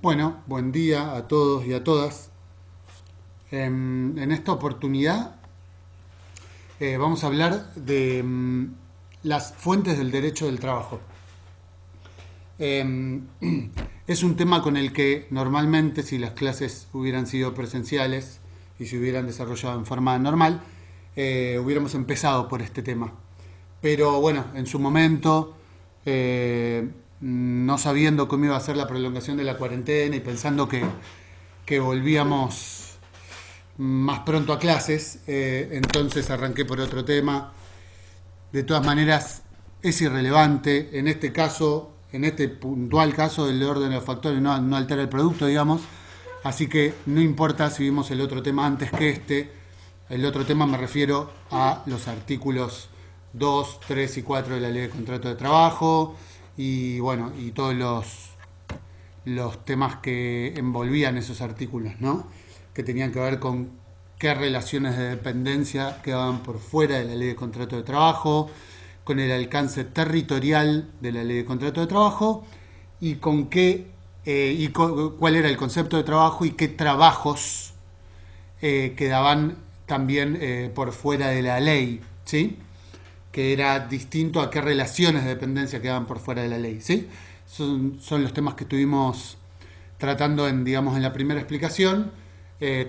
Bueno, buen día a todos y a todas. En esta oportunidad vamos a hablar de las fuentes del derecho del trabajo. Em, es un tema con el que normalmente, si las clases hubieran sido presenciales y se hubieran desarrollado en forma normal, hubiéramos empezado por este tema. Pero bueno, en su momento, no sabiendo cómo iba a ser la prolongación de la cuarentena y pensando que volvíamos más pronto a clases, entonces arranqué por otro tema. De todas maneras, es irrelevante. En este caso, en este puntual caso, el orden de los factores no altera el producto, digamos. Así que no importa si vimos el otro tema antes que este. El otro tema me refiero a los artículos 2, 3 y 4 de la Ley de Contrato de Trabajo y bueno, y todos los temas que envolvían esos artículos, ¿no? Que tenían que ver con qué relaciones de dependencia quedaban por fuera de la Ley de Contrato de Trabajo, con el alcance territorial de la Ley de Contrato de Trabajo y con qué cuál era el concepto de trabajo y qué trabajos quedaban también por fuera de la ley, ¿sí? Que era distinto a qué relaciones de dependencia quedaban por fuera de la ley, ¿sí? Son los temas que estuvimos tratando digamos, en la primera explicación.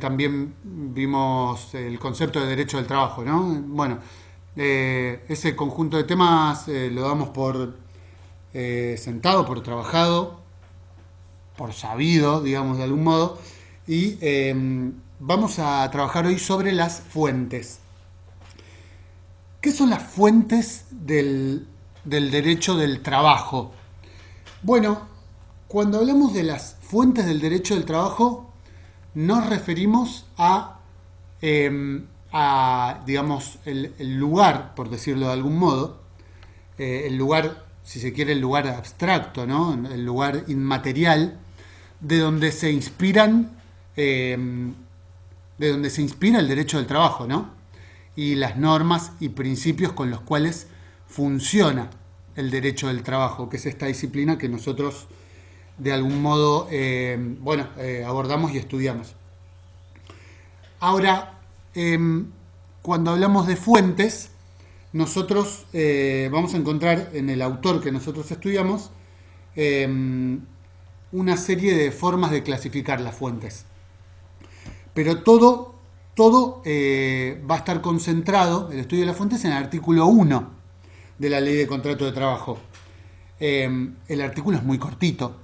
También vimos el concepto de derecho del trabajo, ¿no? Bueno, ese conjunto de temas lo damos por sentado, por trabajado, por sabido, digamos, de algún modo, y vamos a trabajar hoy sobre las fuentes. ¿Qué son las fuentes del derecho del trabajo? Bueno, cuando hablamos de las fuentes del derecho del trabajo, nos referimos digamos, el lugar, por decirlo de algún modo, el lugar, si se quiere, el lugar abstracto, ¿no? El lugar inmaterial, de donde se inspiran, de donde se inspira el derecho del trabajo, ¿no? Y las normas y principios con los cuales funciona el derecho del trabajo, que es esta disciplina que nosotros de algún modo abordamos y estudiamos. Ahora, cuando hablamos de fuentes, nosotros vamos a encontrar en el autor que nosotros estudiamos una serie de formas de clasificar las fuentes. Pero todo va a estar concentrado, el estudio de las fuentes, en el artículo 1 de la Ley de Contrato de Trabajo. El artículo es muy cortito,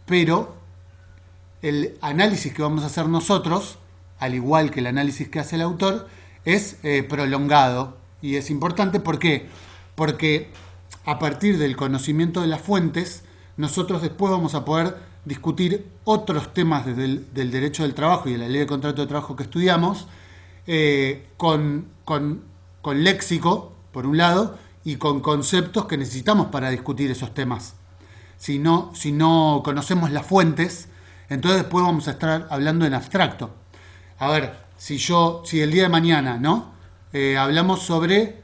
pero el análisis que vamos a hacer nosotros, al igual que el análisis que hace el autor, es prolongado y es importante. ¿Por qué? Porque a partir del conocimiento de las fuentes, nosotros después vamos a poder discutir otros temas del derecho del trabajo y de la Ley de Contrato de Trabajo que estudiamos, con léxico, por un lado, y con conceptos que necesitamos para discutir esos temas. Si no conocemos las fuentes, entonces después vamos a estar hablando en abstracto. A ver, si el día de mañana, ¿no? Hablamos sobre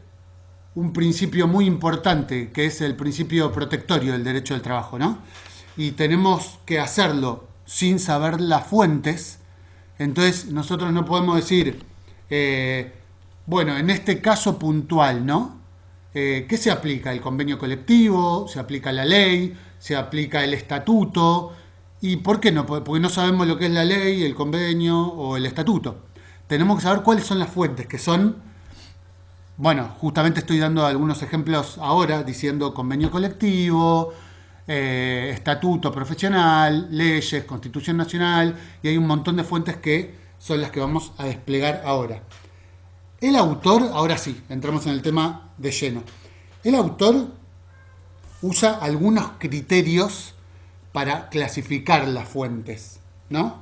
un principio muy importante, que es el principio protectorio del derecho del trabajo, ¿no? Y tenemos que hacerlo sin saber las fuentes, entonces nosotros no podemos decir, en este caso puntual, ¿no? ¿Qué se aplica? ¿El convenio colectivo? ¿Se aplica la ley? ¿Se aplica el estatuto? ¿Y por qué no? Porque no sabemos lo que es la ley, el convenio o el estatuto. Tenemos que saber cuáles son las fuentes, que son, justamente estoy dando algunos ejemplos ahora, diciendo convenio colectivo, estatuto profesional, leyes, Constitución Nacional, y hay un montón de fuentes que son las que vamos a desplegar ahora. El autor, ahora sí, entramos en el tema de lleno. El autor usa algunos criterios para clasificar las fuentes, ¿no?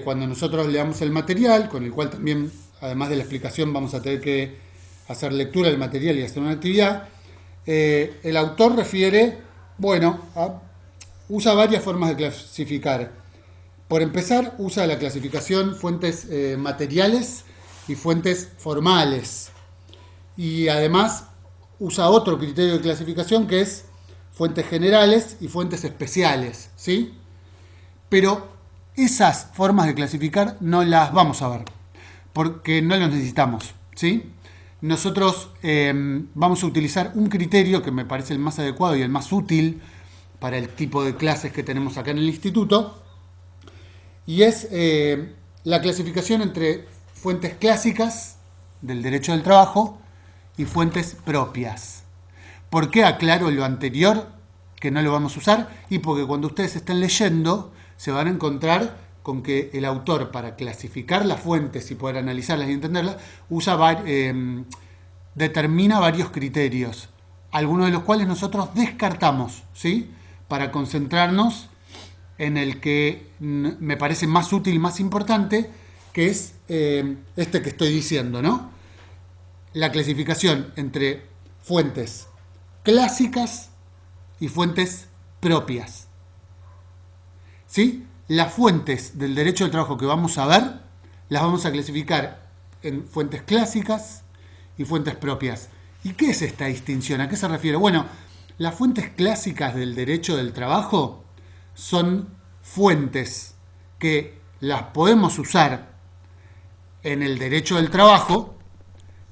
Cuando nosotros leamos el material, con el cual también, además de la explicación, vamos a tener que hacer lectura del material y hacer una actividad, el autor usa varias formas de clasificar. Por empezar, usa la clasificación fuentes materiales y fuentes formales. Y además usa otro criterio de clasificación que es fuentes generales y fuentes especiales, ¿sí? Pero esas formas de clasificar no las vamos a ver, porque no las necesitamos, ¿sí? Nosotros vamos a utilizar un criterio que me parece el más adecuado y el más útil para el tipo de clases que tenemos acá en el instituto, y es la clasificación entre fuentes clásicas del derecho del trabajo y fuentes propias. ¿Por qué aclaro lo anterior, que no lo vamos a usar? Y porque cuando ustedes estén leyendo se van a encontrar con que el autor, para clasificar las fuentes y poder analizarlas y entenderlas, determina varios criterios, algunos de los cuales nosotros descartamos, ¿sí? Para concentrarnos en el que me parece más útil y más importante, que es este que estoy diciendo, ¿no? La clasificación entre fuentes clásicas y fuentes propias. ¿Sí? Las fuentes del derecho del trabajo que vamos a ver, las vamos a clasificar en fuentes clásicas y fuentes propias. ¿Y qué es esta distinción? ¿A qué se refiere? Bueno, las fuentes clásicas del derecho del trabajo son fuentes que las podemos usar en el derecho del trabajo,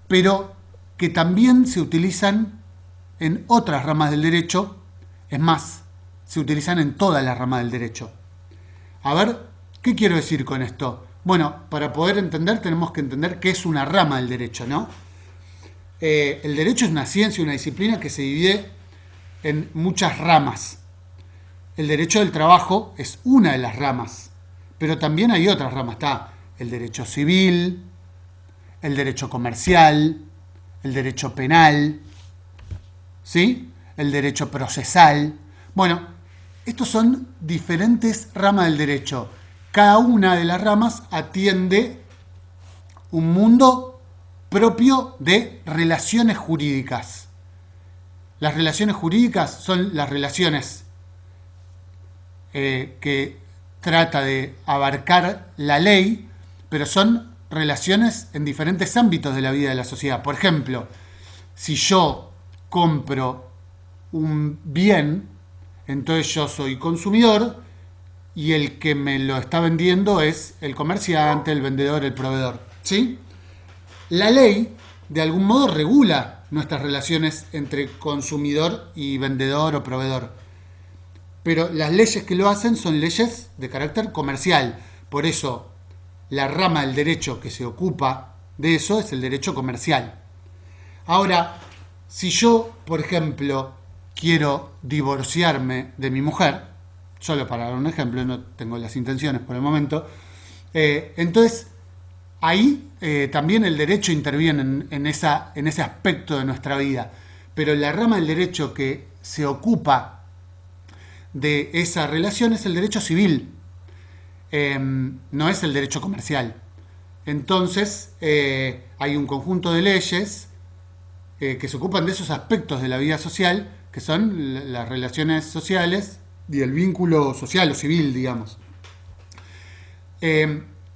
pero que también se utilizan en otras ramas del derecho. Es más, se utilizan en todas las ramas del derecho. A ver, ¿qué quiero decir con esto? Bueno, para poder entender tenemos que entender qué es una rama del derecho, ¿no? El derecho es una ciencia, una disciplina que se divide en muchas ramas. El derecho del trabajo es una de las ramas, pero también hay otras ramas. Está el derecho civil, el derecho comercial, el derecho penal, ¿sí? El derecho procesal. Bueno, estos son diferentes ramas del derecho. Cada una de las ramas atiende un mundo propio de relaciones jurídicas. Las relaciones jurídicas son las relaciones que trata de abarcar la ley, pero son relaciones en diferentes ámbitos de la vida de la sociedad. Por ejemplo, si yo compro un bien, entonces yo soy consumidor y el que me lo está vendiendo es el comerciante, el vendedor, el proveedor, ¿sí? La ley, de algún modo, regula nuestras relaciones entre consumidor y vendedor o proveedor. Pero las leyes que lo hacen son leyes de carácter comercial. Por eso, la rama del derecho que se ocupa de eso es el derecho comercial. Ahora, si yo, por ejemplo, quiero divorciarme de mi mujer, solo para dar un ejemplo, no tengo las intenciones por el momento, entonces ahí también el derecho interviene en ese aspecto de nuestra vida. Pero la rama del derecho que se ocupa de esa relación es el derecho civil, no es el derecho comercial. Entonces hay un conjunto de leyes que se ocupan de esos aspectos de la vida social, que son las relaciones sociales y el vínculo social o civil, digamos.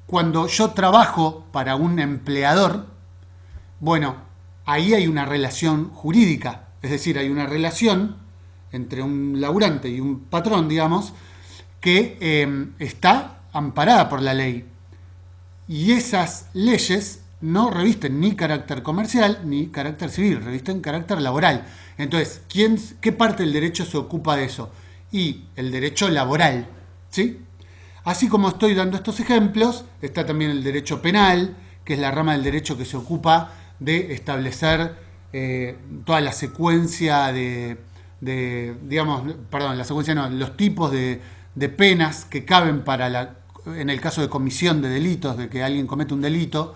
Cuando yo trabajo para un empleador, bueno, ahí hay una relación jurídica, es decir, hay una relación entre un laburante y un patrón, digamos, que está amparada por la ley. Y esas leyes no revisten ni carácter comercial ni carácter civil, revisten carácter laboral. Entonces, ¿qué parte del derecho se ocupa de eso? Y el derecho laboral, ¿sí? Así como estoy dando estos ejemplos, está también el derecho penal, que es la rama del derecho que se ocupa de establecer toda la secuencia los tipos de penas que caben en el caso de comisión de delitos, de que alguien comete un delito.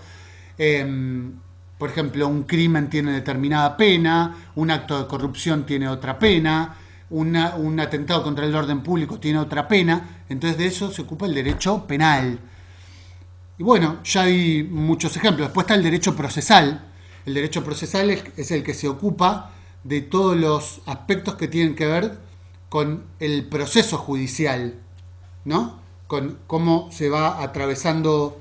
Por ejemplo, un crimen tiene determinada pena, un acto de corrupción tiene otra pena, un atentado contra el orden público tiene otra pena. Entonces de eso se ocupa el derecho penal. Y bueno, ya di muchos ejemplos. Después está el derecho procesal. El derecho procesal es el que se ocupa de todos los aspectos que tienen que ver con el proceso judicial, ¿no? Con cómo se va atravesando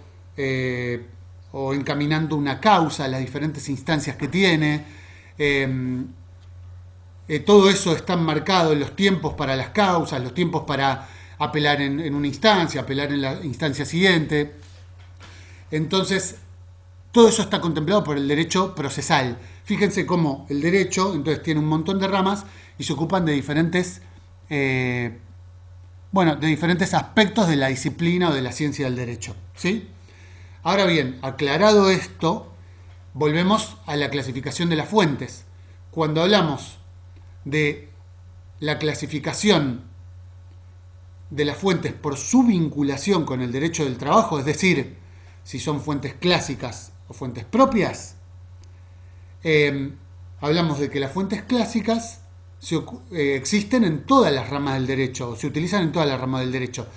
o encaminando una causa, las diferentes instancias que tiene. Todo eso está marcado en los tiempos para las causas, los tiempos para apelar en una instancia, apelar en la instancia siguiente. Entonces, todo eso está contemplado por el derecho procesal. Fíjense cómo el derecho, entonces, tiene un montón de ramas y se ocupan de diferentes, de diferentes aspectos de la disciplina o de la ciencia del derecho, ¿sí? Ahora bien, aclarado esto, volvemos a la clasificación de las fuentes. Cuando hablamos de la clasificación de las fuentes por su vinculación con el derecho del trabajo, es decir, si son fuentes clásicas o fuentes propias, hablamos de que las fuentes clásicas existen en todas las ramas del derecho, o se utilizan en todas las ramas del derecho.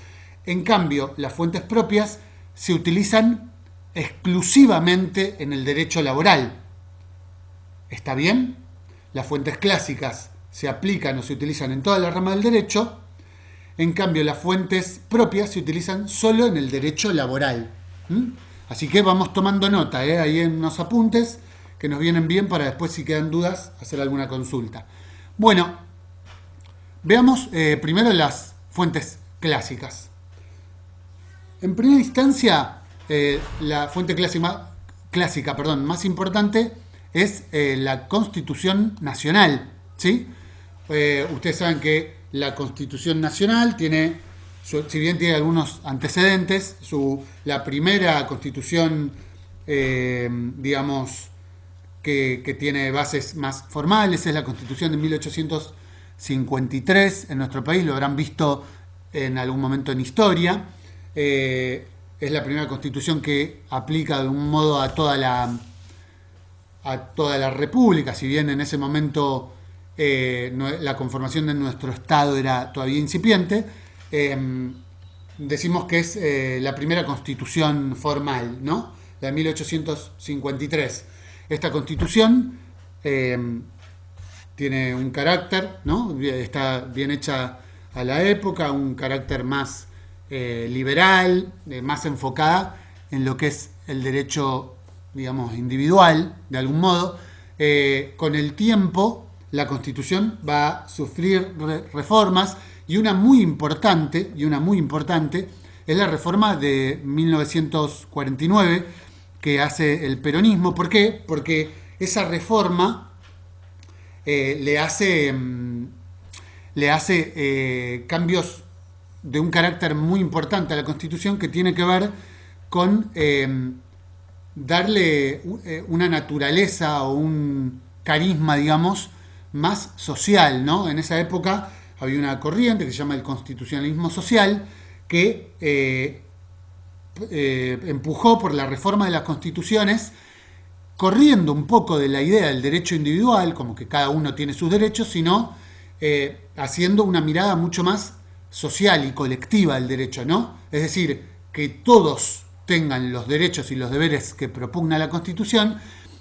En cambio, las fuentes propias se utilizan exclusivamente en el derecho laboral. ¿Está bien? Las fuentes clásicas se aplican o se utilizan en todas las ramas del derecho. En cambio, las fuentes propias se utilizan solo en el derecho laboral. Así que vamos tomando nota, ahí en unos apuntes que nos vienen bien para después, si quedan dudas, hacer alguna consulta. Bueno, veamos primero las fuentes clásicas. En primera instancia, la fuente clásica más importante es la Constitución Nacional, ¿sí? Ustedes saben que la Constitución Nacional tiene, si bien tiene algunos antecedentes, la primera Constitución, digamos, que tiene bases más formales es la Constitución de 1853 en nuestro país, lo habrán visto en algún momento en historia. Es la primera Constitución que aplica de algún modo a toda la República, si bien en ese momento la conformación de nuestro Estado era todavía incipiente. Decimos que es la primera Constitución formal, ¿no? La de 1853. Esta Constitución tiene un carácter, ¿no? Está bien hecha a la época, un carácter más liberal, más enfocada en lo que es el derecho, digamos, individual, de algún modo. Con el tiempo, la Constitución va a sufrir reformas y una muy importante es la reforma de 1949 que hace el peronismo. ¿Por qué? Porque esa reforma le hace cambios de un carácter muy importante a la Constitución, que tiene que ver con darle una naturaleza o un carisma, digamos, más social, ¿no? En esa época había una corriente que se llama el constitucionalismo social, que empujó por la reforma de las constituciones, corriendo un poco de la idea del derecho individual, como que cada uno tiene sus derechos, sino haciendo una mirada mucho más social y colectiva del derecho, ¿no? Es decir, que todos tengan los derechos y los deberes que propugna la Constitución,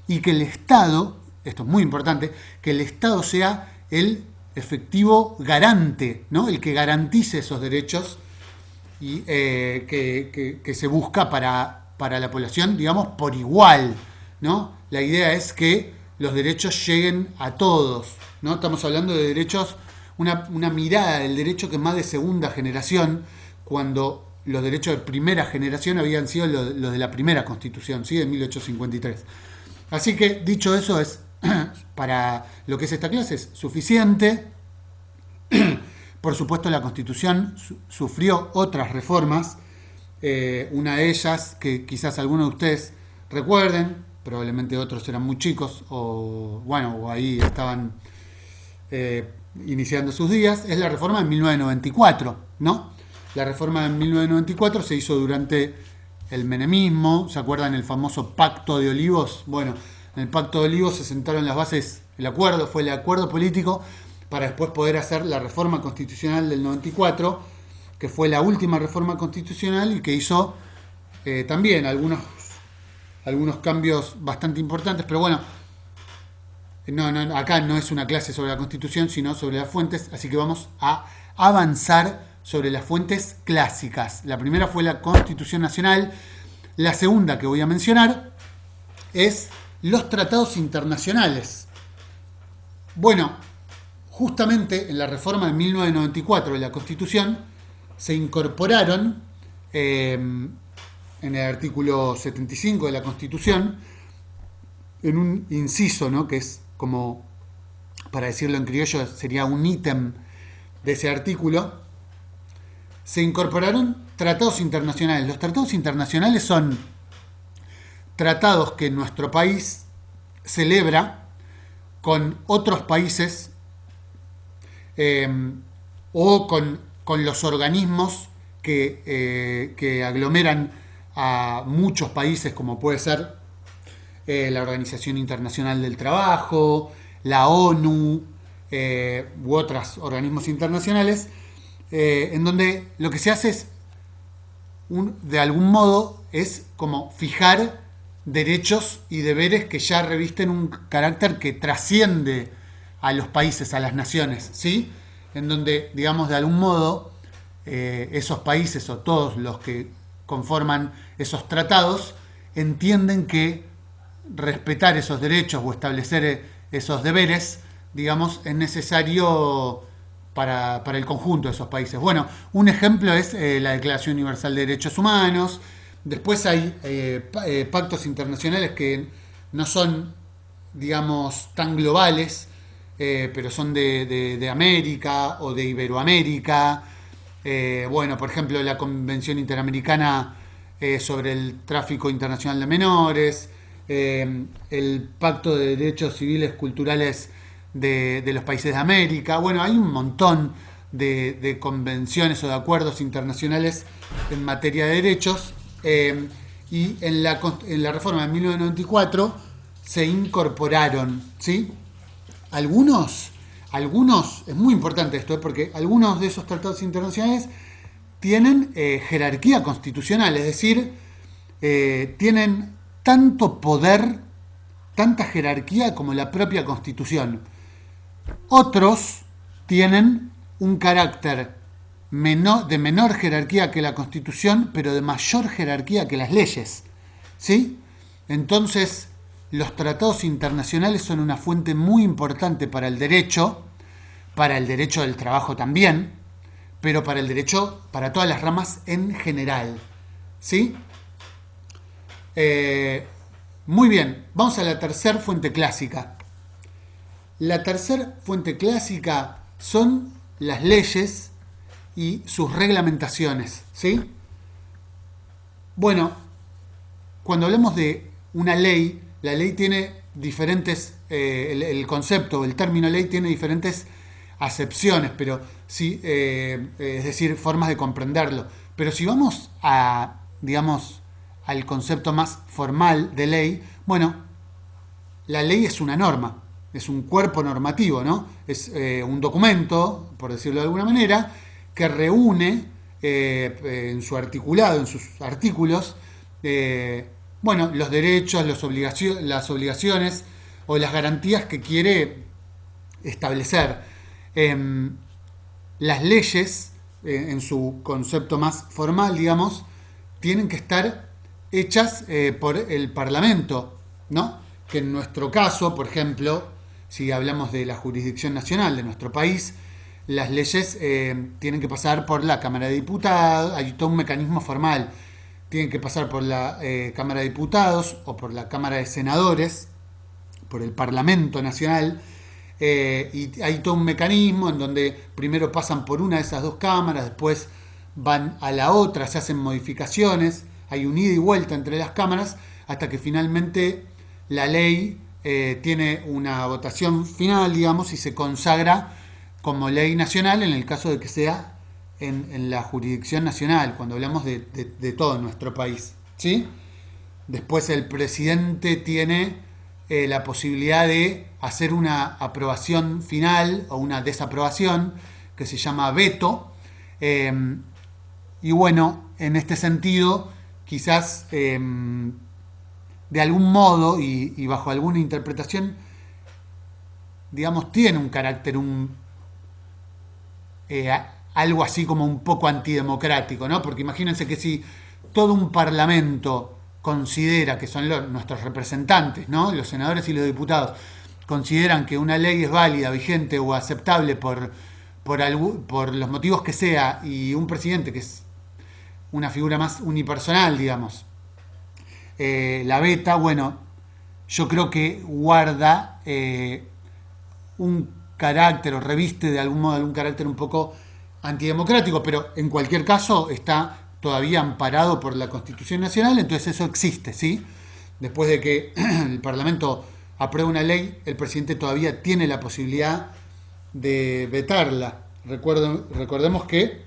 y que el Estado, esto es muy importante, que el Estado sea el efectivo garante, ¿no? El que garantice esos derechos y que se busca para la población, digamos, por igual, ¿no? La idea es que los derechos lleguen a todos, ¿no? Estamos hablando de derechos, una mirada del derecho que es más de segunda generación, cuando los derechos de primera generación habían sido los de la primera Constitución, ¿sí? De 1853. Así que, dicho eso, es para lo que es esta clase es suficiente. Por supuesto, la Constitución sufrió otras reformas. Una de ellas, que quizás algunos de ustedes recuerden, probablemente otros eran muy chicos o ahí estaban iniciando sus días, es la reforma de 1994, ¿no? La reforma de 1994 se hizo durante el menemismo. ¿Se acuerdan el famoso Pacto de Olivos? Bueno, en el Pacto de Olivos se sentaron las bases, fue el acuerdo político para después poder hacer la reforma constitucional del 94, que fue la última reforma constitucional y que hizo también algunos cambios bastante importantes. Pero bueno, acá no es una clase sobre la Constitución, sino sobre las fuentes, así que vamos a avanzar sobre las fuentes clásicas. La primera fue la Constitución Nacional. La segunda que voy a mencionar es los tratados internacionales. Bueno, justamente en la reforma de 1994 de la Constitución se incorporaron en el artículo 75 de la Constitución, en un inciso, ¿no? Que es como, para decirlo en criollo, sería un ítem de ese artículo, se incorporaron tratados internacionales. Los tratados internacionales son tratados que nuestro país celebra con otros países o con los organismos que aglomeran a muchos países, como puede ser la Organización Internacional del Trabajo, la ONU u otros organismos internacionales, en donde lo que se hace es, de algún modo, es como fijar derechos y deberes que ya revisten un carácter que trasciende a los países, a las naciones, ¿sí? En donde, digamos, de algún modo, esos países o todos los que conforman esos tratados entienden que respetar esos derechos o establecer esos deberes, digamos, es necesario para el conjunto de esos países. Bueno, un ejemplo es la Declaración Universal de Derechos Humanos. Después hay pactos internacionales que no son, digamos, tan globales, pero son de América o de Iberoamérica. Bueno, por ejemplo, la Convención Interamericana sobre el Tráfico Internacional de Menores, el Pacto de Derechos Civiles Culturales de los países de América. Bueno, hay un montón de convenciones o de acuerdos internacionales en materia de derechos, y en la reforma de 1994 se incorporaron, ¿sí? Algunos, es muy importante esto, porque algunos de esos tratados internacionales tienen jerarquía constitucional, es decir, tienen tanto poder, tanta jerarquía como la propia Constitución. Otros tienen un carácter de menor jerarquía que la Constitución, pero de mayor jerarquía que las leyes, ¿sí? Entonces, los tratados internacionales son una fuente muy importante para el derecho del trabajo también, pero para el derecho, para todas las ramas en general, ¿sí? Muy bien, vamos a la tercera fuente clásica. La tercera fuente clásica son las leyes y sus reglamentaciones, ¿sí? Bueno, cuando hablamos de una ley, la ley tiene diferentes, el concepto, el término ley tiene diferentes acepciones, pero sí, es decir, formas de comprenderlo. Pero si vamos a, digamos, al concepto más formal de ley, bueno, la ley es una norma, es un cuerpo normativo, ¿no? Es un documento, por decirlo de alguna manera, que reúne en su articulado, en sus artículos, bueno, los derechos, las obligaciones o las garantías que quiere establecer. Las leyes, en su concepto más formal, digamos, tienen que estar hechas por el Parlamento, ¿no? Que en nuestro caso, por ejemplo, si hablamos de la jurisdicción nacional de nuestro país, las leyes tienen que pasar por la Cámara de Diputados, hay todo un mecanismo formal, tienen que pasar por la Cámara de Diputados o por la Cámara de Senadores, por el Parlamento Nacional, y hay todo un mecanismo en donde primero pasan por una de esas dos cámaras, después van a la otra, se hacen modificaciones, hay un ida y vuelta entre las cámaras, hasta que finalmente la ley tiene una votación final, digamos, y se consagra como ley nacional en el caso de que sea en la jurisdicción nacional, cuando hablamos de todo nuestro país, ¿sí? Después el presidente tiene la posibilidad de hacer una aprobación final o una desaprobación, que se llama veto, y bueno, en este sentido, quizás de algún modo y bajo alguna interpretación, digamos, tiene un carácter, algo así como un poco antidemocrático, ¿no? Porque imagínense que si todo un parlamento considera, que son nuestros representantes, ¿no? Los senadores y los diputados, consideran que una ley es válida, vigente o aceptable por por los motivos que sea, y un presidente que es una figura más unipersonal, digamos, la veta, bueno, yo creo que guarda un carácter o reviste de algún modo algún carácter un poco antidemocrático, pero en cualquier caso está todavía amparado por la Constitución Nacional, entonces eso existe, ¿sí? Después de que el Parlamento apruebe una ley, el presidente todavía tiene la posibilidad de vetarla. Recordemos que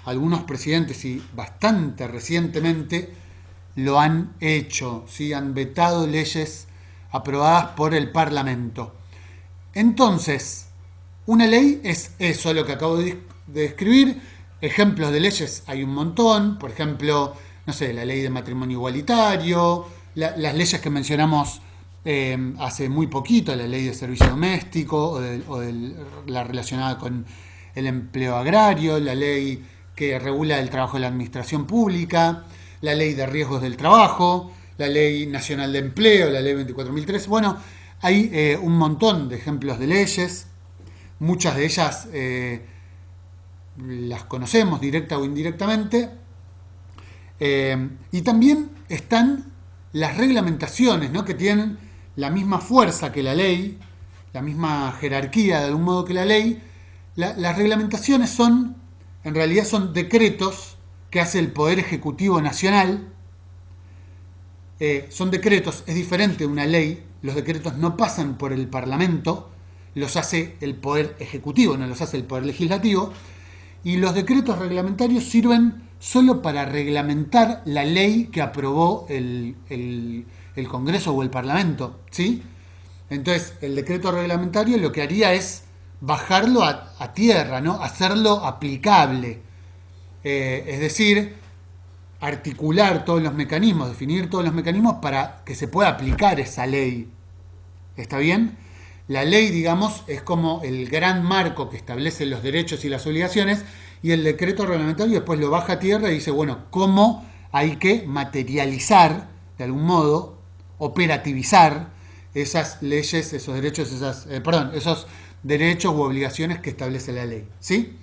algunos presidentes, y bastante recientemente, lo han hecho, ¿sí? Han vetado leyes aprobadas por el Parlamento. Entonces, una ley es eso, lo que acabo de describir. Ejemplos de leyes hay un montón. Por ejemplo, no sé, la ley de matrimonio igualitario, las leyes que mencionamos hace muy poquito, la ley de servicio doméstico la relacionada con el empleo agrario, la ley que regula el trabajo de la administración pública, la ley de riesgos del trabajo, la ley nacional de empleo, la ley 24.003. Bueno, hay un montón de ejemplos de leyes, muchas de ellas las conocemos directa o indirectamente, y también están las reglamentaciones, ¿no? Que tienen la misma fuerza que la ley, la misma jerarquía de algún modo que la ley. Las reglamentaciones en realidad son decretos que hace el Poder Ejecutivo Nacional. Son decretos, es diferente de una ley. Los decretos no pasan por el Parlamento, los hace el Poder Ejecutivo, no los hace el Poder Legislativo. Y los decretos reglamentarios sirven solo para reglamentar la ley que aprobó el Congreso o el Parlamento, ¿sí? Entonces, el decreto reglamentario lo que haría es bajarlo a tierra, ¿no? Hacerlo aplicable. Es decir, articular todos los mecanismos, definir todos los mecanismos para que se pueda aplicar esa ley. ¿Está bien? La ley, digamos, es como el gran marco que establece los derechos y las obligaciones, y el decreto reglamentario después lo baja a tierra y dice, bueno, ¿cómo hay que materializar, de algún modo, operativizar esas leyes, esos derechos, esos derechos u obligaciones que establece la ley? ¿Sí?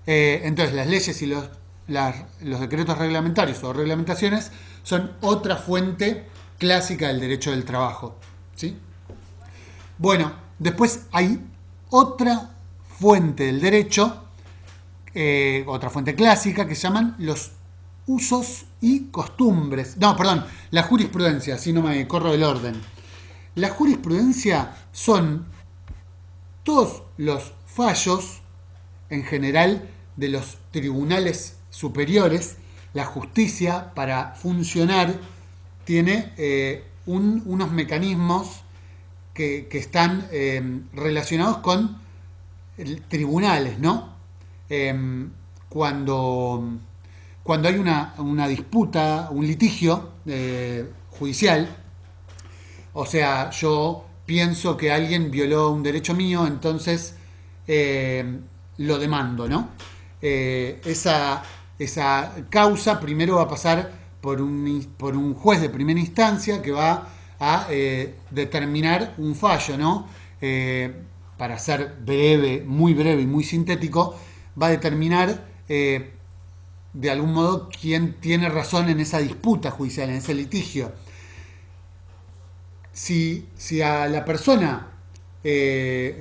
Entonces, las leyes y los decretos reglamentarios o reglamentaciones son otra fuente clásica del derecho del trabajo, ¿sí? Bueno, después hay otra fuente del derecho, otra fuente clásica, que se llaman los usos y costumbres. No, perdón, la jurisprudencia, si no me corro del orden. La jurisprudencia son todos los fallos, en general, de los tribunales superiores. La justicia, para funcionar, tiene unos mecanismos que están relacionados con tribunales, ¿no? Cuando hay una disputa, un litigio judicial, o sea, yo pienso que alguien violó un derecho mío, entonces lo demando, ¿no? Esa causa primero va a pasar por un juez de primera instancia que va a determinar un fallo, ¿no? Para ser muy breve y muy sintético, va a determinar de algún modo quién tiene razón en esa disputa judicial, en ese litigio. Si a la persona que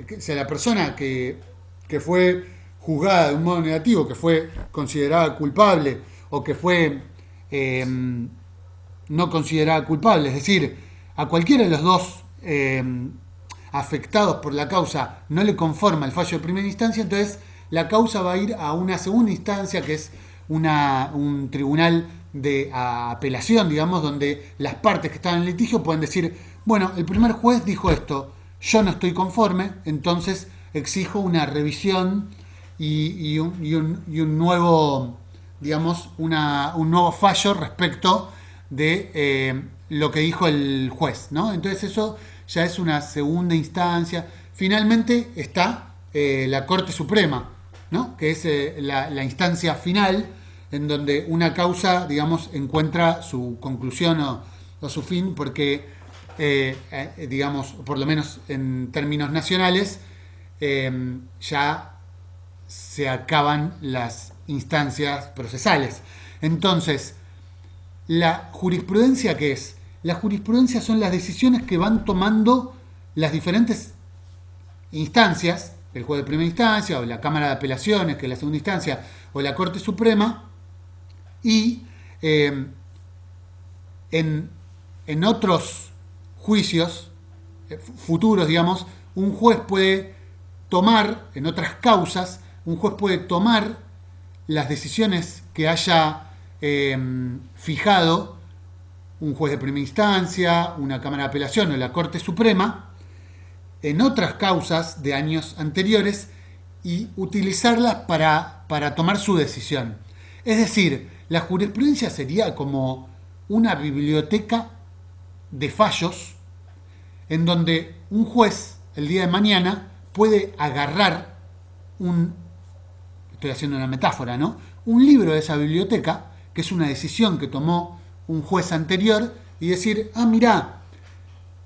fue juzgada de un modo negativo, que fue considerada culpable o que fue no considerada culpable, es decir, a cualquiera de los dos afectados por la causa no le conforma el fallo de primera instancia, entonces la causa va a ir a una segunda instancia, que es un tribunal de apelación, digamos, donde las partes que están en el litigio pueden decir, bueno, el primer juez dijo esto, yo no estoy conforme, entonces exijo una revisión y un nuevo, digamos, un nuevo fallo respecto de lo que dijo el juez, ¿no? Entonces eso ya es una segunda instancia. Finalmente está la Corte Suprema, ¿no? Que es la instancia final en donde una causa, digamos, encuentra su conclusión o su fin, porque, digamos, por lo menos en términos nacionales, ya se acaban las instancias procesales. Entonces, ¿la jurisprudencia qué es? La jurisprudencia son las decisiones que van tomando las diferentes instancias, el juez de primera instancia, o la Cámara de Apelaciones, que es la segunda instancia, o la Corte Suprema, y en otros juicios futuros, digamos, un juez puede tomar, en otras causas, un juez puede tomar las decisiones que haya fijado un juez de primera instancia, una Cámara de Apelación o la Corte Suprema, en otras causas de años anteriores y utilizarlas para tomar su decisión. Es decir, la jurisprudencia sería como una biblioteca de fallos en donde un juez el día de mañana puede agarrar estoy haciendo una metáfora, ¿no? Un libro de esa biblioteca, que es una decisión que tomó un juez anterior, y decir, mirá,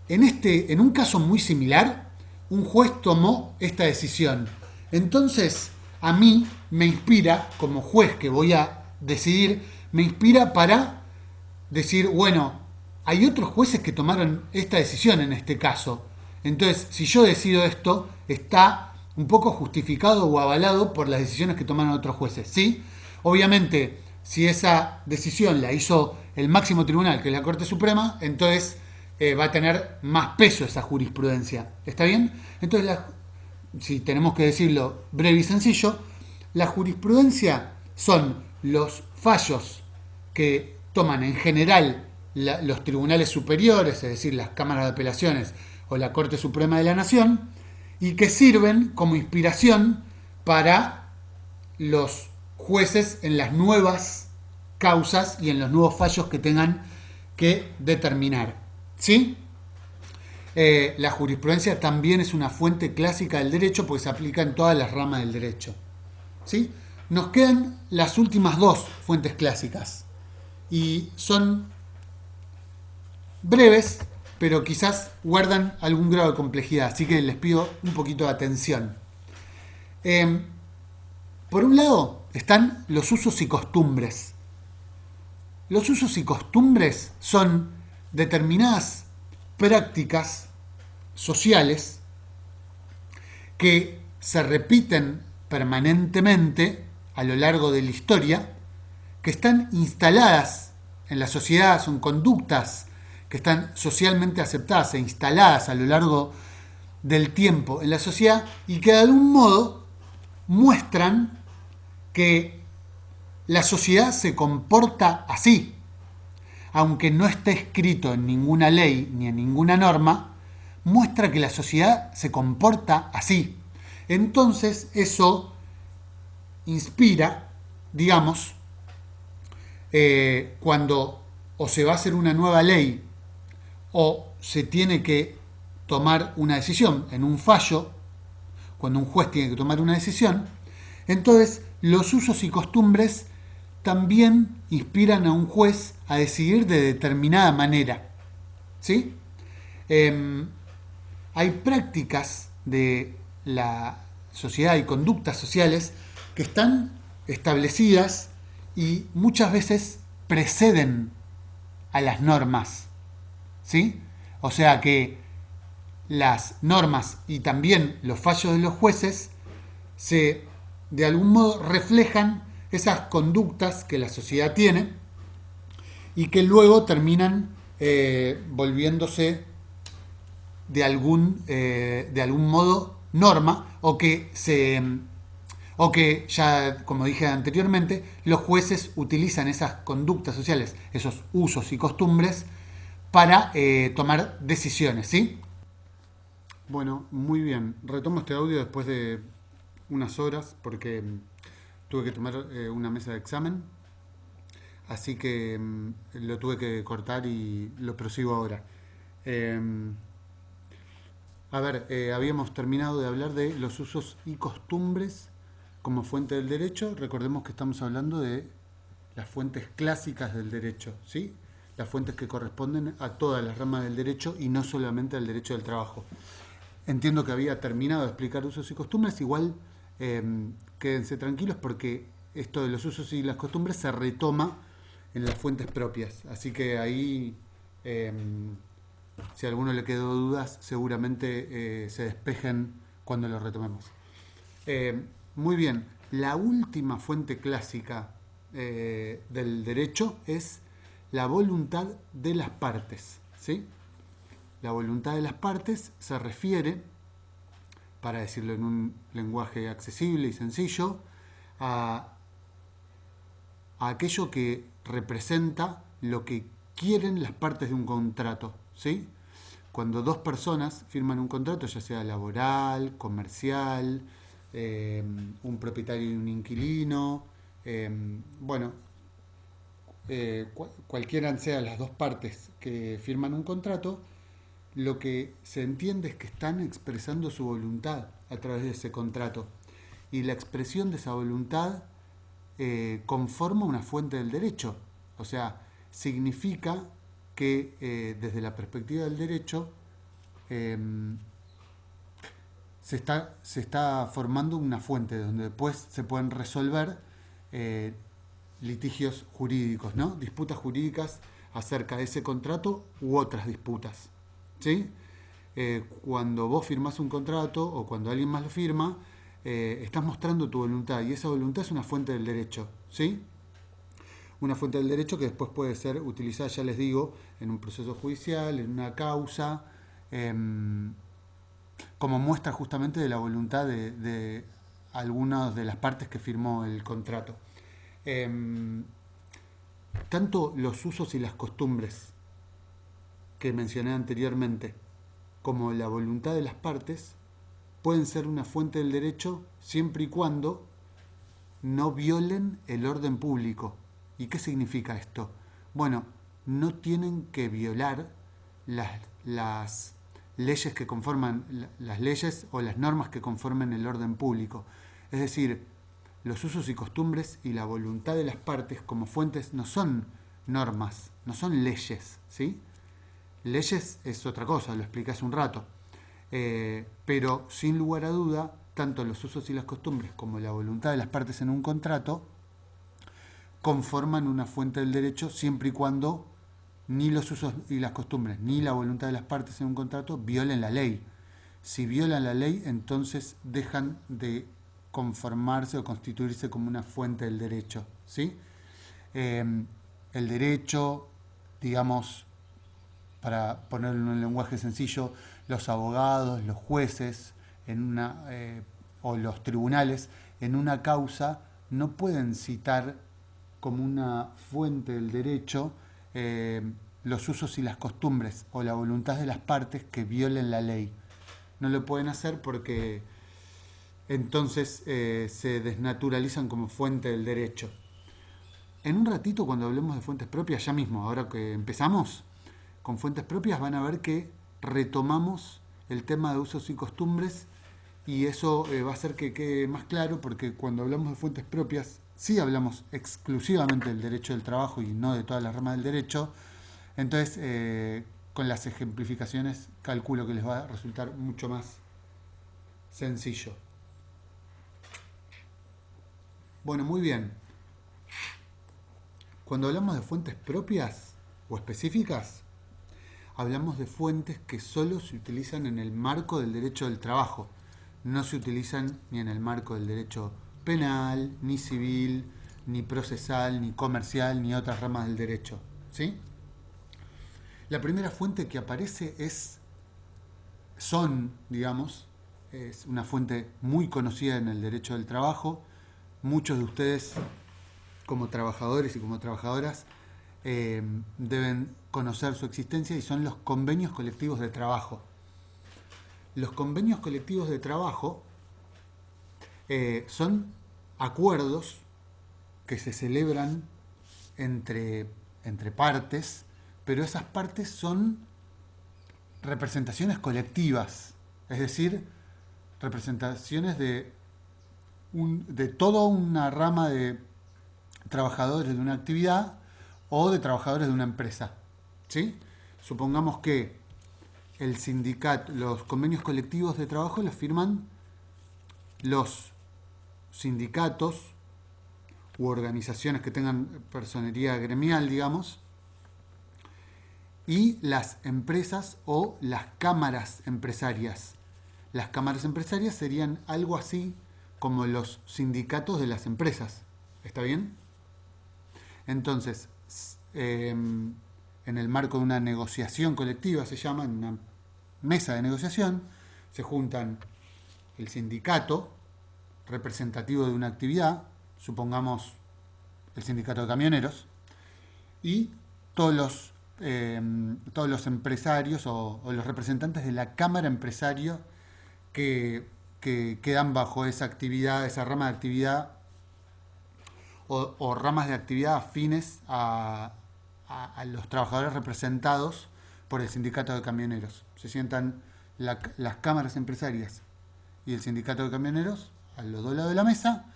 en un caso muy similar, un juez tomó esta decisión. Entonces, a mí me inspira, como juez que voy a decidir, me inspira para decir, bueno, hay otros jueces que tomaron esta decisión en este caso. Entonces, si yo decido esto, está un poco justificado o avalado por las decisiones que tomaron otros jueces, ¿sí? Obviamente, si esa decisión la hizo el máximo tribunal, que es la Corte Suprema, entonces va a tener más peso esa jurisprudencia. ¿Está bien? Entonces, si tenemos que decirlo breve y sencillo, la jurisprudencia son los fallos que toman en general los tribunales superiores, es decir, las cámaras de apelaciones o la Corte Suprema de la Nación, y que sirven como inspiración para los jueces en las nuevas causas y en los nuevos fallos que tengan que determinar. ¿Sí? La jurisprudencia también es una fuente clásica del derecho porque se aplica en todas las ramas del derecho. ¿Sí? Nos quedan las últimas dos fuentes clásicas y son breves, pero quizás guardan algún grado de complejidad, así que les pido un poquito de atención. Por un lado están los usos y costumbres. Los usos y costumbres son determinadas prácticas sociales que se repiten permanentemente a lo largo de la historia, que están instaladas en la sociedad, son conductas que están socialmente aceptadas e instaladas a lo largo del tiempo en la sociedad y que de algún modo muestran que la sociedad se comporta así. Aunque no esté escrito en ninguna ley ni en ninguna norma, muestra que la sociedad se comporta así. Entonces eso inspira, digamos, cuando o se va a hacer una nueva ley o se tiene que tomar una decisión en un fallo, cuando un juez tiene que tomar una decisión, entonces los usos y costumbres también inspiran a un juez a decidir de determinada manera. ¿Sí? Hay prácticas de la sociedad y conductas sociales que están establecidas y muchas veces preceden a las normas. ¿Sí? O sea que las normas y también los fallos de los jueces de algún modo reflejan esas conductas que la sociedad tiene y que luego terminan volviéndose de algún modo norma o que ya, como dije anteriormente, los jueces utilizan esas conductas sociales, esos usos y costumbres para tomar decisiones, ¿sí? Bueno, muy bien. Retomo este audio después de unas horas porque tuve que tomar una mesa de examen, así que lo tuve que cortar y lo prosigo ahora. Habíamos terminado de hablar de los usos y costumbres como fuente del derecho. Recordemos que estamos hablando de las fuentes clásicas del derecho, ¿sí? Las fuentes que corresponden a todas las ramas del derecho y no solamente al derecho del trabajo. Entiendo que había terminado de explicar usos y costumbres, igual quédense tranquilos porque esto de los usos y las costumbres se retoma en las fuentes propias. Así que ahí, eh, si a alguno le quedó dudas, seguramente se despejen cuando lo retomemos. Muy bien, la última fuente clásica del derecho es la voluntad de las partes. ¿Sí? La voluntad de las partes se refiere, para decirlo en un lenguaje accesible y sencillo, a aquello que representa lo que quieren las partes de un contrato. ¿Sí? Cuando dos personas firman un contrato, ya sea laboral, comercial, un propietario y un inquilino, bueno, cualquiera sean las dos partes que firman un contrato, lo que se entiende es que están expresando su voluntad a través de ese contrato. Y la expresión de esa voluntad conforma una fuente del derecho. O sea, significa que desde la perspectiva del derecho eh, se está formando una fuente donde después se pueden resolver eh, litigios jurídicos, ¿no? Disputas jurídicas acerca de ese contrato u otras disputas. ¿Sí? Cuando vos firmás un contrato o cuando alguien más lo firma, estás mostrando tu voluntad y esa voluntad es una fuente del derecho. ¿Sí? Una fuente del derecho que después puede ser utilizada, ya les digo, en un proceso judicial, en una causa, como muestra justamente de la voluntad de algunas de las partes que firmó el contrato. Tanto los usos y las costumbres que mencioné anteriormente como la voluntad de las partes pueden ser una fuente del derecho siempre y cuando no violen el orden público. ¿Y qué significa esto? Bueno, no tienen que violar las leyes que conforman, las leyes o las normas que conformen el orden público. Es decir, los usos y costumbres y la voluntad de las partes como fuentes no son normas, no son leyes, ¿sí? Leyes es otra cosa, lo expliqué hace un rato. Pero sin lugar a duda, tanto los usos y las costumbres como la voluntad de las partes en un contrato conforman una fuente del derecho siempre y cuando ni los usos y las costumbres ni la voluntad de las partes en un contrato violen la ley. Si violan la ley, entonces dejan de conformarse o constituirse como una fuente del derecho. ¿Sí? El derecho, digamos, para ponerlo en un lenguaje sencillo, los abogados, los jueces o los tribunales en una causa no pueden citar como una fuente del derecho los usos y las costumbres o la voluntad de las partes que violen la ley. No lo pueden hacer porque entonces se desnaturalizan como fuente del derecho. En un ratito, cuando hablemos de fuentes propias, ya mismo, ahora que empezamos con fuentes propias, van a ver que retomamos el tema de usos y costumbres y eso va a hacer que quede más claro porque cuando hablamos de fuentes propias, sí hablamos exclusivamente del derecho del trabajo y no de todas las ramas del derecho. Entonces, con las ejemplificaciones, calculo que les va a resultar mucho más sencillo. Bueno, muy bien. Cuando hablamos de fuentes propias o específicas, hablamos de fuentes que solo se utilizan en el marco del derecho del trabajo. No se utilizan ni en el marco del derecho penal, ni civil, ni procesal, ni comercial, ni otras ramas del derecho. ¿Sí? La primera fuente que aparece es una fuente muy conocida en el derecho del trabajo. Muchos de ustedes, como trabajadores y como trabajadoras, deben conocer su existencia y son los convenios colectivos de trabajo. Los convenios colectivos de trabajo son acuerdos que se celebran entre partes, pero esas partes son representaciones colectivas, es decir, representaciones de toda una rama de trabajadores de una actividad o de trabajadores de una empresa. ¿Sí? Supongamos que los convenios colectivos de trabajo los firman los sindicatos u organizaciones que tengan personería gremial, digamos, y las empresas o las cámaras empresarias. Las cámaras empresarias serían algo así como los sindicatos de las empresas. ¿Está bien? Entonces, en el marco de una negociación colectiva, se llama, en una mesa de negociación, se juntan el sindicato representativo de una actividad, supongamos el sindicato de camioneros, y todos los empresarios o los representantes de la cámara empresario que quedan bajo esa actividad, esa rama de actividad o ramas de actividad afines a los trabajadores representados por el sindicato de camioneros. Se sientan las cámaras empresarias y el sindicato de camioneros a los dos lados de la mesa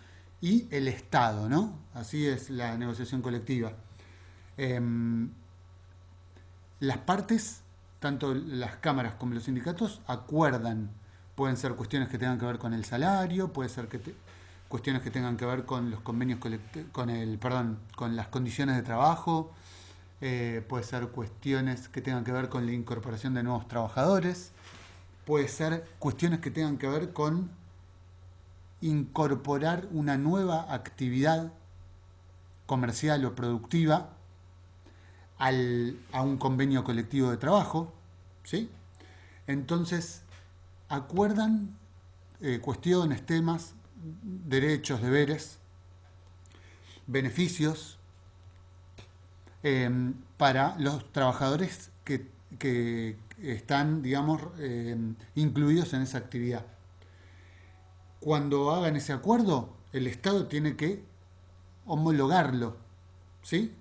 y el Estado, ¿no? Así es la negociación colectiva. Las partes, tanto las cámaras como los sindicatos, acuerdan. Pueden ser cuestiones que tengan que ver con el salario, puede ser cuestiones que tengan que ver con los convenios con las condiciones de trabajo, puede ser cuestiones que tengan que ver con la incorporación de nuevos trabajadores, puede ser cuestiones que tengan que ver con incorporar una nueva actividad comercial o productiva a un convenio colectivo de trabajo, ¿sí? Entonces, acuerdan cuestiones, temas, derechos, deberes, beneficios para los trabajadores que están, digamos, incluidos en esa actividad. Cuando hagan ese acuerdo, el Estado tiene que homologarlo, ¿sí?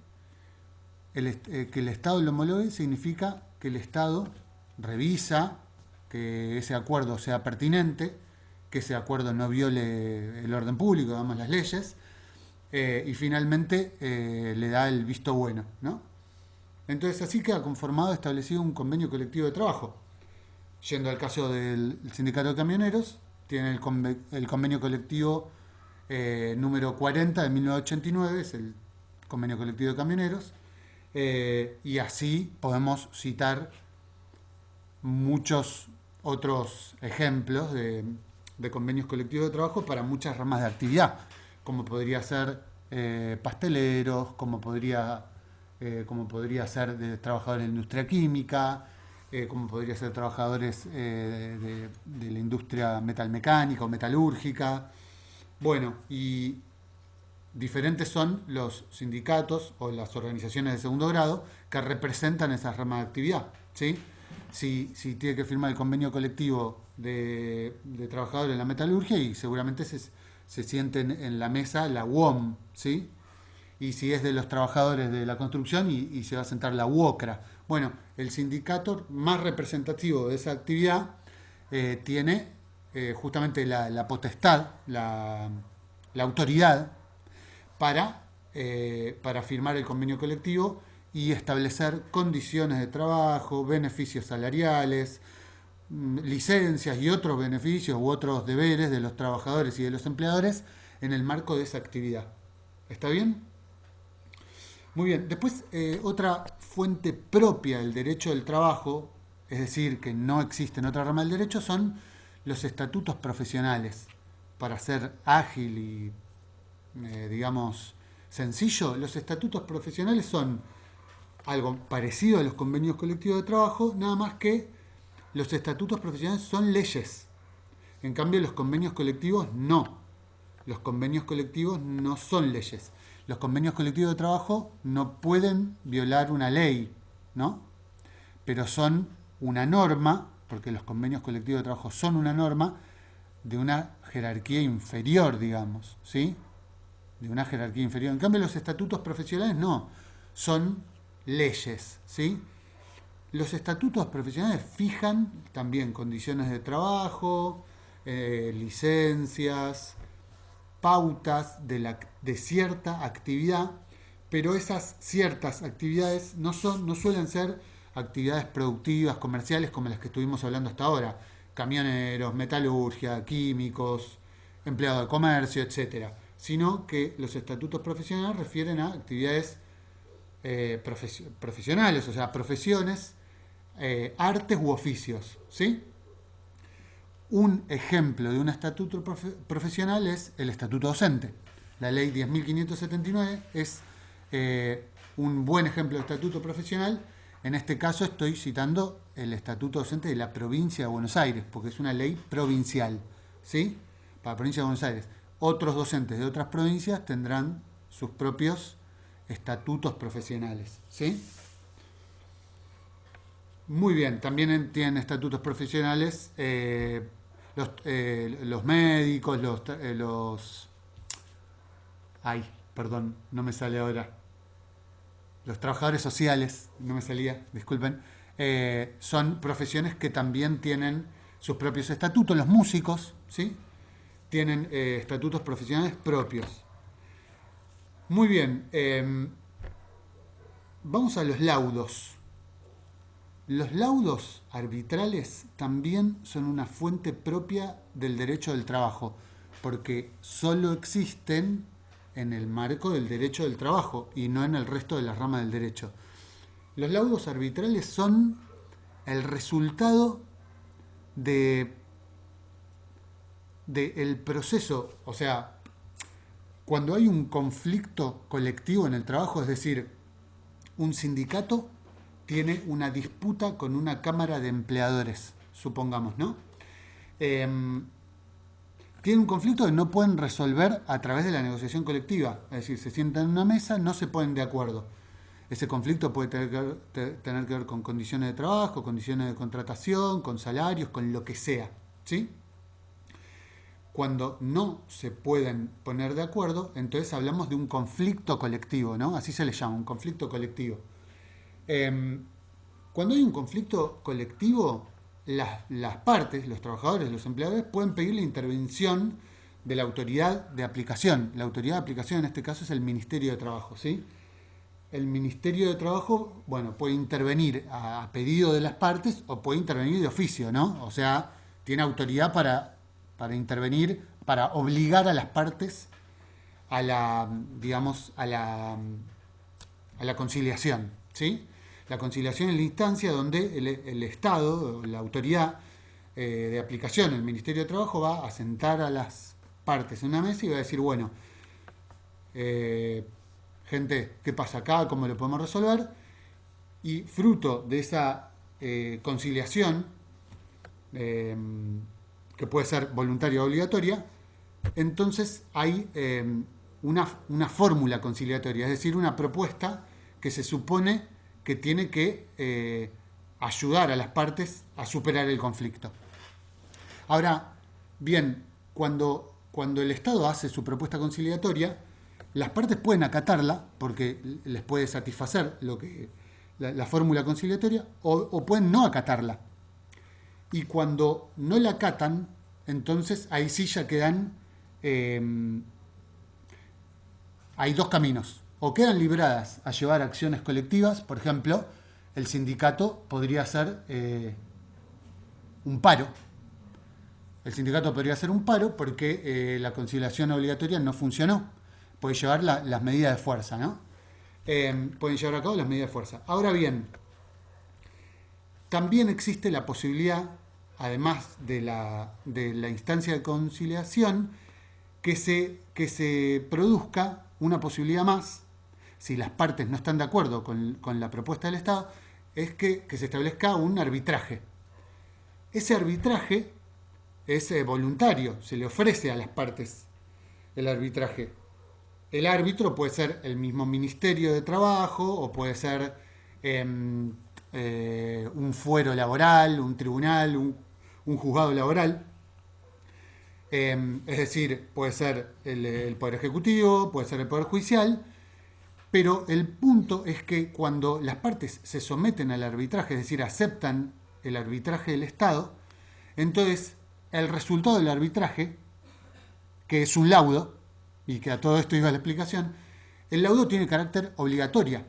Que el Estado lo homologue significa que el Estado revisa que ese acuerdo sea pertinente, que ese acuerdo no viole el orden público, digamos, las leyes, y finalmente le da el visto bueno, ¿no? Entonces así queda conformado, establecido un convenio colectivo de trabajo. Yendo al caso del sindicato de camioneros, tiene el convenio colectivo número 40 de 1989, es el convenio colectivo de camioneros, y así podemos citar muchos otros ejemplos de convenios colectivos de trabajo para muchas ramas de actividad, como podría ser pasteleros, como podría ser de trabajadores de la industria química, como podría ser trabajadores de la industria metalmecánica o metalúrgica. Bueno, y diferentes son los sindicatos o las organizaciones de segundo grado que representan esas ramas de actividad, ¿sí? Si tiene que firmar el convenio colectivo de trabajadores en la metalurgia y seguramente se sienten en la mesa la UOM, ¿sí? Y si es de los trabajadores de la construcción y se va a sentar la UOCRA. Bueno, el sindicato más representativo de esa actividad tiene justamente la potestad, la autoridad para firmar el convenio colectivo y establecer condiciones de trabajo, beneficios salariales, licencias y otros beneficios u otros deberes de los trabajadores y de los empleadores en el marco de esa actividad. ¿Está bien? Muy bien. Después, otra fuente propia del derecho del trabajo, es decir, que no existe en otra rama del derecho, son los estatutos profesionales. Para ser ágil y, digamos, sencillo, los estatutos profesionales son algo parecido a los convenios colectivos de trabajo, nada más que los estatutos profesionales son leyes. En cambio, los convenios colectivos no. Los convenios colectivos no son leyes. Los convenios colectivos de trabajo no pueden violar una ley, ¿no? Pero son una norma, porque los convenios colectivos de trabajo son una norma de una jerarquía inferior, digamos, ¿sí? De una jerarquía inferior. En cambio, los estatutos profesionales no, son leyes, ¿sí? Los estatutos profesionales fijan también condiciones de trabajo, licencias, pautas de cierta actividad, pero esas ciertas actividades no suelen ser actividades productivas, comerciales, como las que estuvimos hablando hasta ahora. Camioneros, metalurgia, químicos, empleado de comercio, etcétera, sino que los estatutos profesionales refieren a actividades profesionales, o sea, profesiones, artes u oficios, ¿sí? Un ejemplo de un estatuto profesional es el estatuto docente. La ley 10.579 es un buen ejemplo de estatuto profesional. En este caso estoy citando el estatuto docente de la provincia de Buenos Aires, porque es una ley provincial, ¿sí? Para la provincia de Buenos Aires. Otros docentes de otras provincias tendrán sus propios estatutos profesionales, ¿sí? Muy bien, también tienen estatutos profesionales los médicos, ay, perdón, no me sale ahora. Los trabajadores sociales, no me salía, disculpen. Son profesiones que también tienen sus propios estatutos. Los músicos, ¿sí? Tienen estatutos profesionales propios. Muy bien, vamos a los laudos. Los laudos arbitrales también son una fuente propia del derecho del trabajo, porque solo existen en el marco del derecho del trabajo y no en el resto de las ramas del derecho. Los laudos arbitrales son el resultado del proceso, o sea, cuando hay un conflicto colectivo en el trabajo, es decir, un sindicato tiene una disputa con una cámara de empleadores, supongamos, ¿no? Tienen un conflicto que no pueden resolver a través de la negociación colectiva, es decir, se sientan en una mesa, no se ponen de acuerdo. Ese conflicto puede tener que ver con condiciones de trabajo, condiciones de contratación, con salarios, con lo que sea, ¿sí? Cuando no se pueden poner de acuerdo, entonces hablamos de un conflicto colectivo, ¿no? Así se le llama, un conflicto colectivo. Cuando hay un conflicto colectivo, las partes, los trabajadores, los empleadores, pueden pedir la intervención de la autoridad de aplicación. La autoridad de aplicación en este caso es el Ministerio de Trabajo, ¿sí? El Ministerio de Trabajo, bueno, puede intervenir a pedido de las partes o puede intervenir de oficio, ¿no? O sea, tiene autoridad para intervenir, para obligar a las partes a la, digamos, a la conciliación, ¿sí? La conciliación es la instancia donde el Estado, la autoridad de aplicación, el Ministerio de Trabajo, va a sentar a las partes en una mesa y va a decir, bueno, gente, ¿qué pasa acá? ¿Cómo lo podemos resolver? Y fruto de esa conciliación, que puede ser voluntaria o obligatoria, entonces hay una fórmula conciliatoria, es decir, una propuesta que se supone que tiene que ayudar a las partes a superar el conflicto. Ahora, bien, cuando el Estado hace su propuesta conciliatoria, las partes pueden acatarla porque les puede satisfacer la fórmula conciliatoria o pueden no acatarla. Y cuando no la acatan, entonces ahí sí ya quedan, hay dos caminos. O quedan libradas a llevar acciones colectivas, por ejemplo, el sindicato podría hacer un paro. El sindicato podría hacer un paro porque la conciliación obligatoria no funcionó. Puede llevar las medidas de fuerza, ¿no? Pueden llevar a cabo las medidas de fuerza. Ahora bien, también existe la posibilidad, además de la instancia de conciliación, que se produzca una posibilidad más, si las partes no están de acuerdo con la propuesta del Estado, es que se establezca un arbitraje. Ese arbitraje es voluntario, se le ofrece a las partes el arbitraje. El árbitro puede ser el mismo Ministerio de Trabajo o puede ser un fuero laboral, un tribunal, un juzgado laboral. Es decir, puede ser el Poder Ejecutivo, puede ser el Poder Judicial, pero el punto es que cuando las partes se someten al arbitraje, es decir, aceptan el arbitraje del Estado, entonces el resultado del arbitraje, que es un laudo, y que a todo esto iba la explicación, el laudo tiene carácter obligatorio,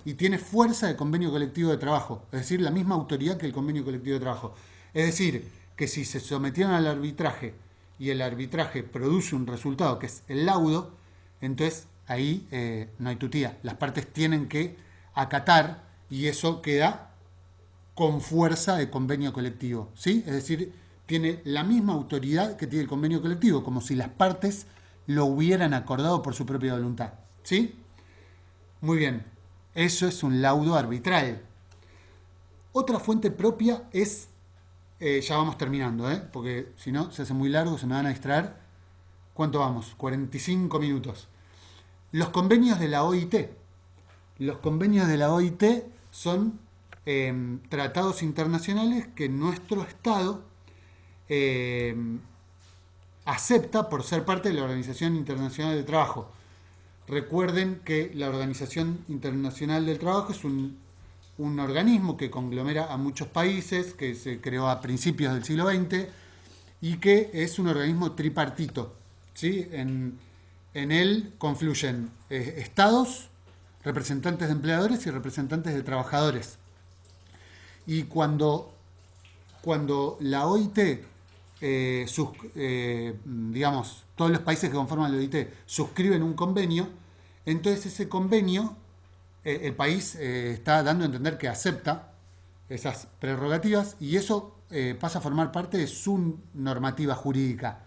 y tiene fuerza de convenio colectivo de trabajo, es decir, la misma autoridad que el convenio colectivo de trabajo. Es decir, que si se sometieron al arbitraje y el arbitraje produce un resultado que es el laudo, entonces ahí no hay tutía. Las partes tienen que acatar y eso queda con fuerza de convenio colectivo, ¿sí? Es decir, tiene la misma autoridad que tiene el convenio colectivo, como si las partes lo hubieran acordado por su propia voluntad, ¿sí? Muy bien, eso es un laudo arbitral. Otra fuente propia es, ya vamos terminando, porque si no se hace muy largo, se me van a distraer. ¿Cuánto vamos? 45 minutos. Los convenios de la OIT. Los convenios de la OIT son tratados internacionales que nuestro Estado acepta por ser parte de la Organización Internacional del Trabajo. Recuerden que la Organización Internacional del Trabajo es un organismo que conglomera a muchos países, que se creó a principios del siglo XX y que es un organismo tripartito, ¿sí? En él confluyen estados, representantes de empleadores y representantes de trabajadores. Y cuando la OIT, digamos, todos los países que conforman la OIT suscriben un convenio, entonces ese convenio, el país está dando a entender que acepta esas prerrogativas y eso pasa a formar parte de su normativa jurídica.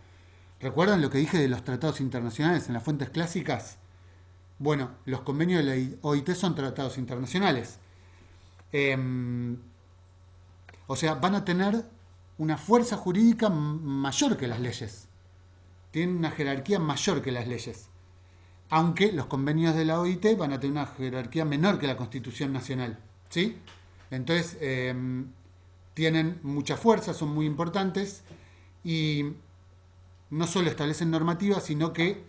¿Recuerdan lo que dije de los tratados internacionales en las fuentes clásicas? Bueno, los convenios de la OIT son tratados internacionales. O sea, van a tener una fuerza jurídica mayor que las leyes. Tienen una jerarquía mayor que las leyes. Aunque los convenios de la OIT van a tener una jerarquía menor que la Constitución Nacional, ¿sí? Entonces, tienen mucha fuerza, son muy importantes y no solo establecen normativas, sino que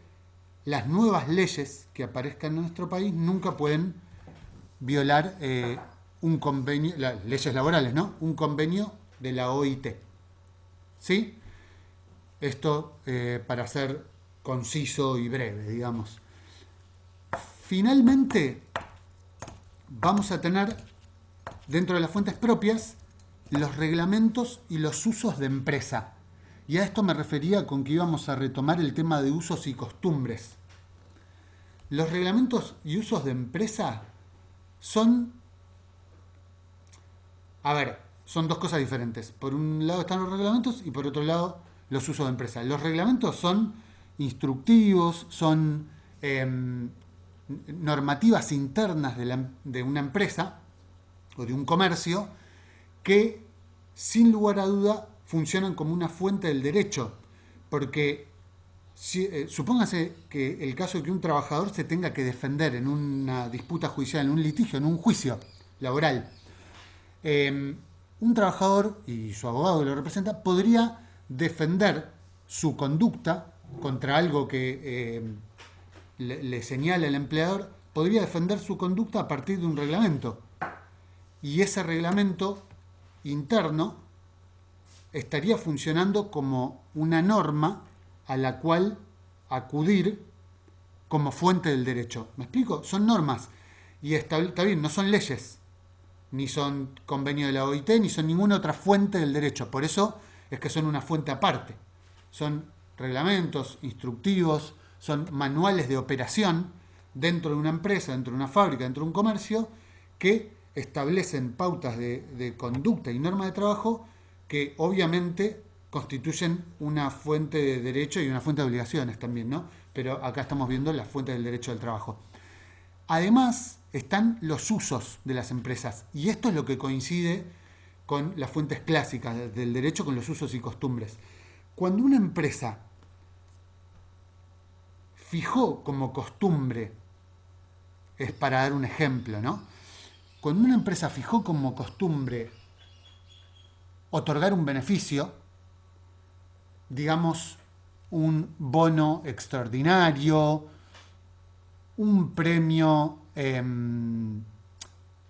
las nuevas leyes que aparezcan en nuestro país nunca pueden violar un convenio, las leyes laborales, ¿no? Un convenio de la OIT, ¿sí? Esto para ser conciso y breve, digamos. Finalmente, vamos a tener dentro de las fuentes propias los reglamentos y los usos de empresa. Y a esto me refería con que íbamos a retomar el tema de usos y costumbres. Los reglamentos y usos de empresa son dos cosas diferentes. Por un lado están los reglamentos y por otro lado los usos de empresa. Los reglamentos son instructivos, son normativas internas de una empresa o de un comercio que sin lugar a duda funcionan como una fuente del derecho, porque supóngase que el caso de que un trabajador se tenga que defender en una disputa judicial, en un litigio, en un juicio laboral, un trabajador y su abogado que lo representa podría defender su conducta contra algo que le señala el empleador, podría defender su conducta a partir de un reglamento. Y ese reglamento interno estaría funcionando como una norma a la cual acudir como fuente del derecho. ¿Me explico? Son normas. Y está bien, no son leyes, ni son convenios de la OIT, ni son ninguna otra fuente del derecho. Por eso es que son una fuente aparte. Son reglamentos instructivos, son manuales de operación dentro de una empresa, dentro de una fábrica, dentro de un comercio, que establecen pautas de conducta y normas de trabajo que obviamente constituyen una fuente de derecho y una fuente de obligaciones también, ¿no? Pero acá estamos viendo la fuente del derecho del trabajo. Además, están los usos de las empresas, y esto es lo que coincide con las fuentes clásicas del derecho, con los usos y costumbres. Cuando una empresa fijó como costumbre, es para dar un ejemplo, ¿no? Cuando una empresa fijó como costumbre otorgar un beneficio, digamos un bono extraordinario, un premio,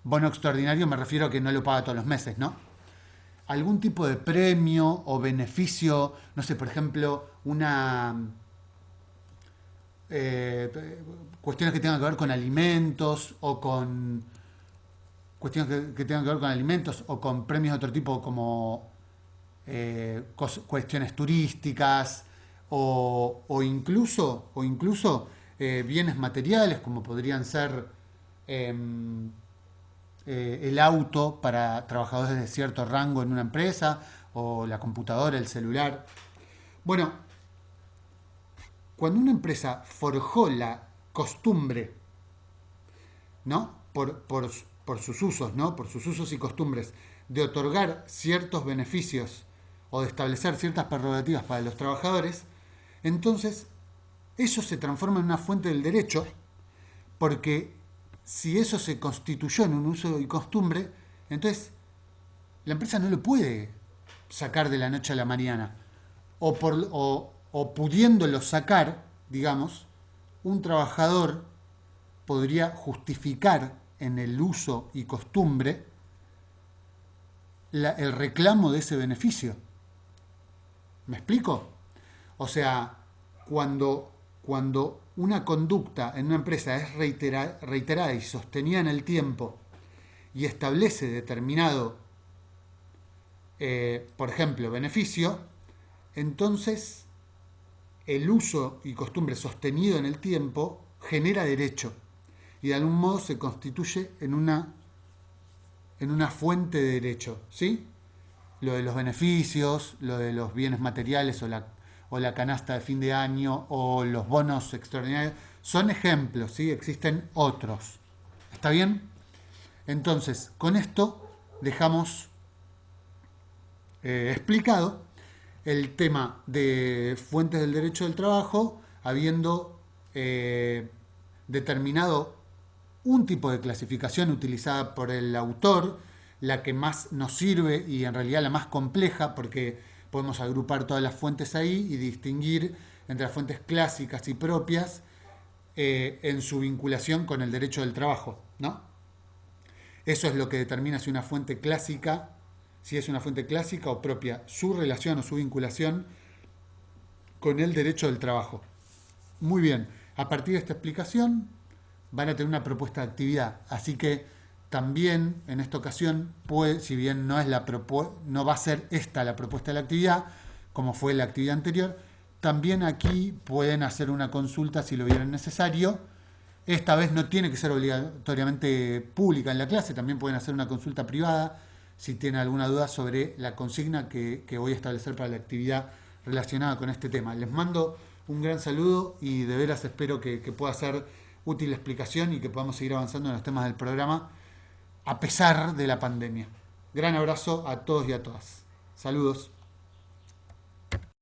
bono extraordinario me refiero a que no lo paga todos los meses, ¿no? Algún tipo de premio o beneficio, no sé, por ejemplo, cuestiones que tengan que ver con alimentos o con cuestiones que tengan que ver con alimentos o con premios de otro tipo como cuestiones turísticas, o incluso bienes materiales como podrían ser el auto para trabajadores de cierto rango en una empresa, o la computadora, el celular. Bueno, cuando una empresa forjó la costumbre, ¿no? Por sus usos, ¿no? Por sus usos y costumbres, de otorgar ciertos beneficios o de establecer ciertas prerrogativas para los trabajadores, entonces eso se transforma en una fuente del derecho, porque si eso se constituyó en un uso y costumbre, entonces la empresa no lo puede sacar de la noche a la mañana. O pudiéndolo sacar, digamos, un trabajador podría justificar en el uso y costumbre el reclamo de ese beneficio. ¿Me explico? O sea, cuando una conducta en una empresa es reiterada y sostenida en el tiempo y establece determinado, por ejemplo, beneficio, entonces el uso y costumbre sostenido en el tiempo genera derecho y de algún modo se constituye en una fuente de derecho, ¿sí? Lo de los beneficios, lo de los bienes materiales o la canasta de fin de año o los bonos extraordinarios, son ejemplos, ¿sí? Existen otros. ¿Está bien? Entonces, con esto dejamos explicado el tema de fuentes del derecho del trabajo, habiendo determinado un tipo de clasificación utilizada por el autor, la que más nos sirve y en realidad la más compleja, porque podemos agrupar todas las fuentes ahí y distinguir entre las fuentes clásicas y propias en su vinculación con el derecho del trabajo, ¿no? Eso es lo que determina si una fuente clásica, si es una fuente clásica o propia, su relación o su vinculación con el derecho del trabajo. Muy bien, a partir de esta explicación van a tener una propuesta de actividad, así que también en esta ocasión, si bien no va a ser esta la propuesta de la actividad, como fue la actividad anterior, también aquí pueden hacer una consulta si lo vieran necesario. Esta vez no tiene que ser obligatoriamente pública en la clase, también pueden hacer una consulta privada si tienen alguna duda sobre la consigna que voy a establecer para la actividad relacionada con este tema. Les mando un gran saludo y de veras espero que pueda ser útil la explicación y que podamos seguir avanzando en los temas del programa a pesar de la pandemia. Gran abrazo a todos y a todas. Saludos.